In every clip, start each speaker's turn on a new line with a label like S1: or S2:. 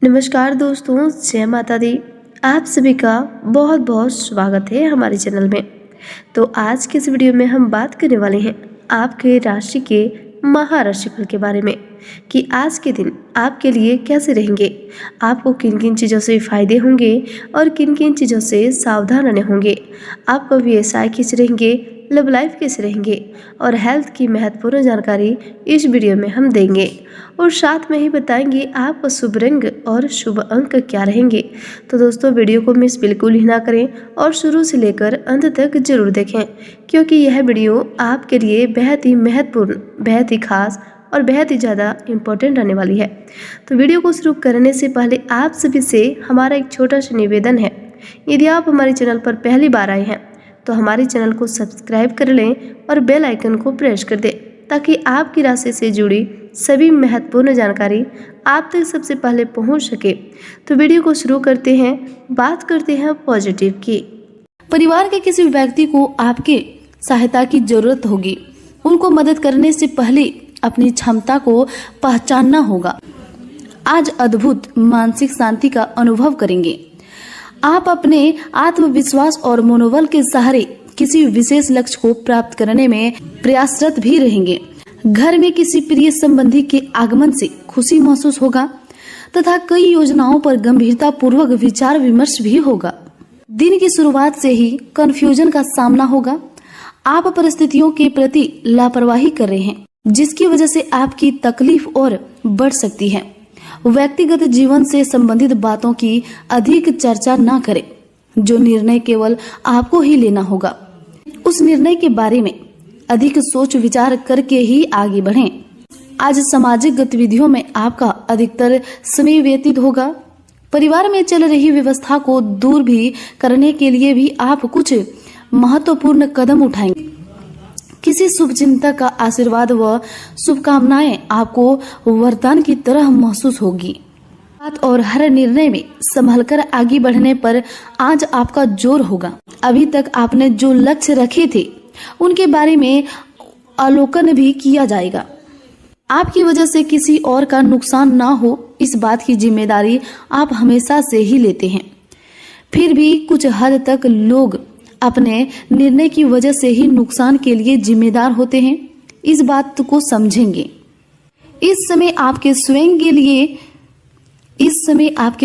S1: नमस्कार दोस्तों, जय माता दी। आप सभी का बहुत बहुत स्वागत है हमारे चैनल में। तो आज के इस वीडियो में हम बात करने वाले हैं आपके राशि के महाराशि फल के बारे में कि आज के दिन आपके लिए कैसे रहेंगे, आपको किन किन चीज़ों से फ़ायदे होंगे और किन किन चीज़ों से सावधान रहने होंगे, आपका व्यवसाय कैसे रहेंगे, लव लाइफ कैसे रहेंगे और हेल्थ की महत्वपूर्ण जानकारी इस वीडियो में हम देंगे और साथ में ही बताएंगे आपका शुभ रंग और शुभ अंक क्या रहेंगे। तो दोस्तों, वीडियो को मिस बिल्कुल ही ना करें और शुरू से लेकर अंत तक जरूर देखें, क्योंकि यह वीडियो आपके लिए बेहद ही महत्वपूर्ण, बेहद ही खास और बेहद ही ज़्यादा इम्पोर्टेंट रहने वाली है। तो वीडियो को शुरू करने से पहले आप सभी से हमारा एक छोटा सा निवेदन है, यदि आप हमारे चैनल पर पहली बार आए हैं तो हमारे चैनल को सब्सक्राइब कर लें और बेल आइकन को प्रेस कर दें, ताकि आपकी राशि से जुड़ी सभी महत्वपूर्ण जानकारी आप तक सबसे पहले पहुंच सके। तो वीडियो को शुरू करते हैं, बात करते हैं पॉजिटिव की। परिवार के किसी व्यक्ति को आपके सहायता की जरूरत होगी। उनको मदद करने से पहले अपनी क्षमता को पहचानना होगा। आज अद्भुत मानसिक शांति का अनुभव करेंगे। आप अपने आत्मविश्वास और मनोबल के सहारे किसी विशेष लक्ष्य को प्राप्त करने में प्रयासरत भी रहेंगे। घर में किसी प्रिय संबंधी के आगमन से खुशी महसूस होगा तथा कई योजनाओं पर गंभीरता पूर्वक विचार विमर्श भी होगा। दिन की शुरुआत से ही कंफ्यूजन का सामना होगा। आप परिस्थितियों के प्रति लापरवाही कर रहे हैं, जिसकी वजह से आपकी तकलीफ और बढ़ सकती है। व्यक्तिगत जीवन से संबंधित बातों की अधिक चर्चा न करें। जो निर्णय केवल आपको ही लेना होगा, उस निर्णय के बारे में अधिक सोच विचार करके ही आगे बढ़ें। आज सामाजिक गतिविधियों में आपका अधिकतर समय व्यतीत होगा। परिवार में चल रही व्यवस्था को दूर भी करने के लिए भी आप कुछ महत्वपूर्ण कदम उठाएंगे। किसी शुभचिंतक का आशीर्वाद व शुभकामनाएं आपको वरदान की तरह महसूस होगी। बात और हर निर्णय में संभलकर आगे बढ़ने पर आज आपका जोर होगा। अभी तक आपने जो लक्ष्य रखे थे उनके बारे में अवलोकन भी किया जाएगा। आपकी वजह से किसी और का नुकसान ना हो, इस बात की जिम्मेदारी आप हमेशा से ही लेते हैं। फिर भी कुछ हद तक लोग अपने निर्णय की वजह से ही नुकसान के लिए जिम्मेदार होते हैं। इस बात को समझेंगे। इस समय आपके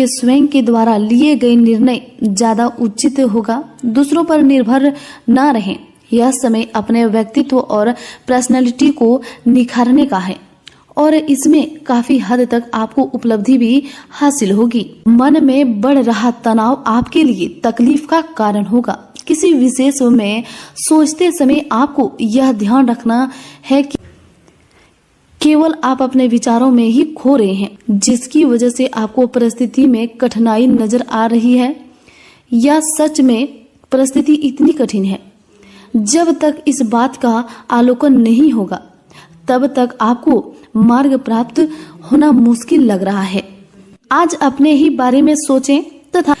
S1: स्वयं के द्वारा लिए गए निर्णय ज्यादा उचित होगा। दूसरों पर निर्भर न रहें। यह समय अपने व्यक्तित्व और पर्सनालिटी को निखारने का है और इसमें काफी हद तक आपको उपलब्धि भी हासिल होगी। मन में बढ़ रहा तनाव आपके लिए तकलीफ का कारण होगा। किसी विशेष में सोचते समय आपको यह ध्यान रखना है कि केवल आप अपने विचारों में ही खो रहे हैं, जिसकी वजह से आपको परिस्थिति में कठिनाई नजर आ रही है। या सच में परिस्थिति इतनी कठिन है, जब तक इस बात का आलोकन नहीं होगा तब तक आपको मार्ग प्राप्त होना मुश्किल लग रहा है। आज अपने ही बारे में सोचें तथा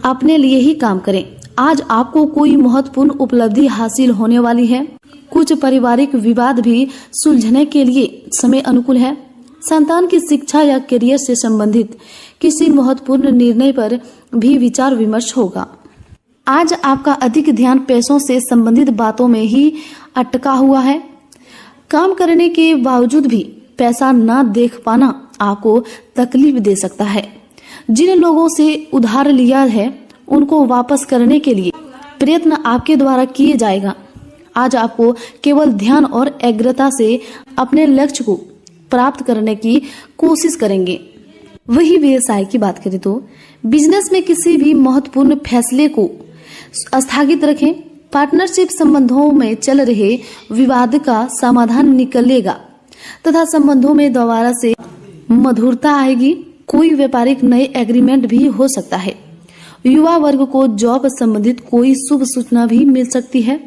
S1: अपने लिए ही काम करें। आज आपको कोई महत्वपूर्ण उपलब्धि हासिल होने वाली है। कुछ पारिवारिक विवाद भी सुलझने के लिए समय अनुकूल है। संतान की शिक्षा या करियर से संबंधित किसी महत्वपूर्ण निर्णय पर भी विचार विमर्श होगा। आज आपका अधिक ध्यान पैसों से संबंधित बातों में ही अटका हुआ है। काम करने के बावजूद भी पैसा न देख पाना आपको तकलीफ दे सकता है। जिन लोगों से उधार लिया है उनको वापस करने के लिए प्रयत्न आपके द्वारा किए जाएगा। आज आपको केवल ध्यान और एकाग्रता से अपने लक्ष्य को प्राप्त करने की कोशिश करेंगे। वही व्यवसाय की बात करें तो बिजनेस में किसी भी महत्वपूर्ण फैसले को स्थगित रखें। पार्टनरशिप संबंधों में चल रहे विवाद का समाधान निकलेगा तथा संबंधों में दोबारा से मधुरता आएगी। कोई व्यापारिक नए एग्रीमेंट भी हो सकता है। युवा वर्ग को जॉब संबंधित कोई शुभ सूचना भी मिल सकती है।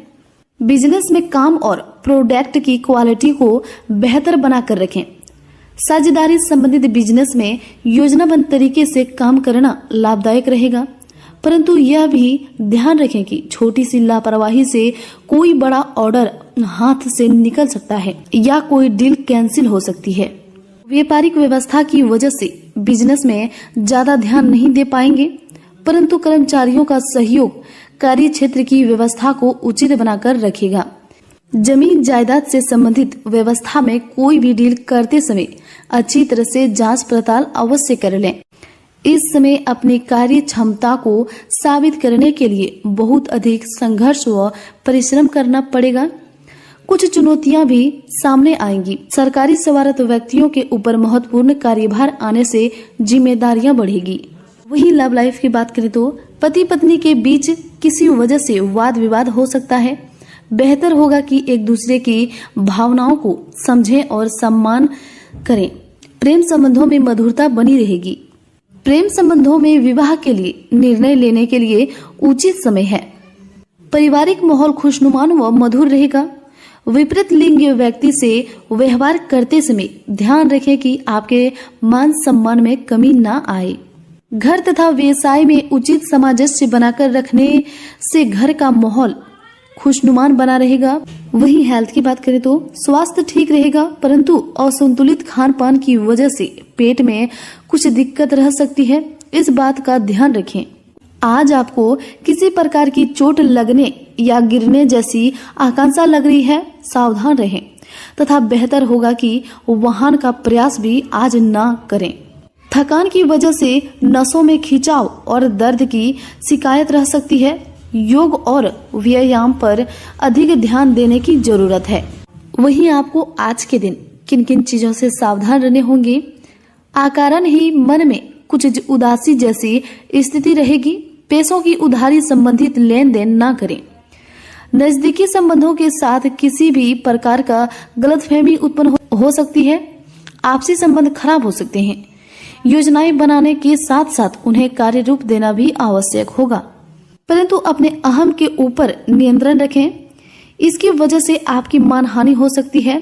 S1: बिजनेस में काम और प्रोडक्ट की क्वालिटी को बेहतर बनाकर रखें। साझेदारी संबंधित बिजनेस में योजनाबद्ध तरीके से काम करना लाभदायक रहेगा, परंतु यह भी ध्यान रखें कि छोटी सी लापरवाही से कोई बड़ा ऑर्डर हाथ से निकल सकता है या कोई डील कैंसिल हो सकती है।
S2: व्यापारिक व्यवस्था की वजह से बिजनेस में ज्यादा ध्यान नहीं दे पाएंगे, परंतु कर्मचारियों का सहयोग कार्य क्षेत्र की व्यवस्था को उचित बनाकर रखेगा। जमीन जायदाद से संबंधित व्यवस्था में कोई भी डील करते समय अच्छी तरह से जांच पड़ताल अवश्य कर लें। इस समय अपनी कार्य क्षमता को साबित करने के लिए बहुत अधिक संघर्ष व परिश्रम करना पड़ेगा। कुछ चुनौतियां भी सामने आएंगी। सरकारी सेवारत व्यक्तियों के ऊपर महत्वपूर्ण कार्यभार आने से जिम्मेदारियां बढ़ेगी। वहीं लव लाइफ की बात करें तो पति पत्नी के बीच किसी वजह से वाद विवाद हो सकता है। बेहतर होगा कि एक दूसरे की भावनाओं को समझें और सम्मान करें। प्रेम संबंधों में मधुरता बनी रहेगी। प्रेम संबंधों में विवाह के लिए निर्णय लेने के लिए उचित समय है। पारिवारिक माहौल खुशनुमान व मधुर रहेगा। विपरीत लिंग व्यक्ति से व्यवहार करते समय ध्यान रखें कि आपके मान सम्मान में कमी न आए। घर तथा व्यवसाय में उचित सामंजस्य बनाकर रखने से घर का माहौल खुशनुमान बना रहेगा। वहीं हेल्थ की बात करें तो स्वास्थ्य ठीक रहेगा, परंतु असंतुलित खान पान की वजह से पेट में कुछ दिक्कत रह सकती है। इस बात का ध्यान रखें। आज आपको किसी प्रकार की चोट लगने या गिरने जैसी आशंका लग रही है, सावधान रहें तथा बेहतर होगा कि वाहन का प्रयास भी आज न करें। थकान की वजह से नसों में खिंचाव और दर्द की शिकायत रह सकती है। योग और व्यायाम पर अधिक ध्यान देने की जरूरत है। वहीं आपको आज के दिन किन किन चीजों से सावधान रहने होंगे। अकारण ही मन में कुछ उदासी जैसी स्थिति रहेगी। पैसों की उधारी संबंधित लेन देन न करें। नजदीकी संबंधों के साथ किसी भी प्रकार का गलतफहमी उत्पन्न हो सकती है। आपसी संबंध खराब हो सकते हैं। योजनाएं बनाने के साथ साथ उन्हें कार्य रूप देना भी आवश्यक होगा, परंतु अपने अहम के ऊपर नियंत्रण रखें। इसकी वजह से आपकी मानहानि हो सकती है।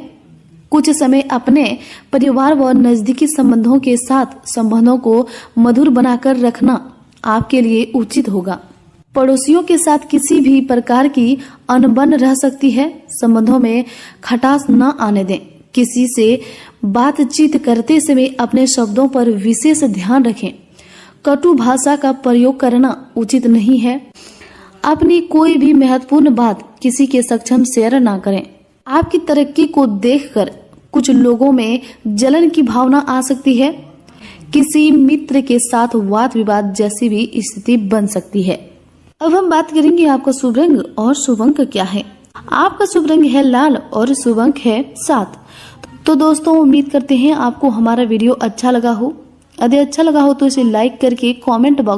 S2: कुछ समय अपने परिवार व नजदीकी संबंधों के साथ संबंधों को मधुर बनाकर रखना आपके लिए उचित होगा। पड़ोसियों के साथ किसी भी प्रकार की अनबन रह सकती है। संबंधों में खटास न आने दें। किसी से बातचीत करते समय अपने शब्दों पर विशेष ध्यान रखें। कटु भाषा का प्रयोग करना उचित नहीं है। अपनी कोई भी महत्वपूर्ण बात किसी के सक्षम शेयर ना करें। आपकी तरक्की को देखकर कुछ लोगों में जलन की भावना आ सकती है। किसी मित्र के साथ वाद विवाद जैसी भी स्थिति बन सकती है। अब हम बात करेंगे आपका शुभ रंग और शुभ अंक क्या है। आपका शुभ रंग है लाल और शुभ अंक है 7। तो दोस्तों उम्मीद करते हैं आपको हमारा वीडियो अच्छा लगा हो। यदि अच्छा लगा हो तो इसे लाइक करके कमेंट बॉक्स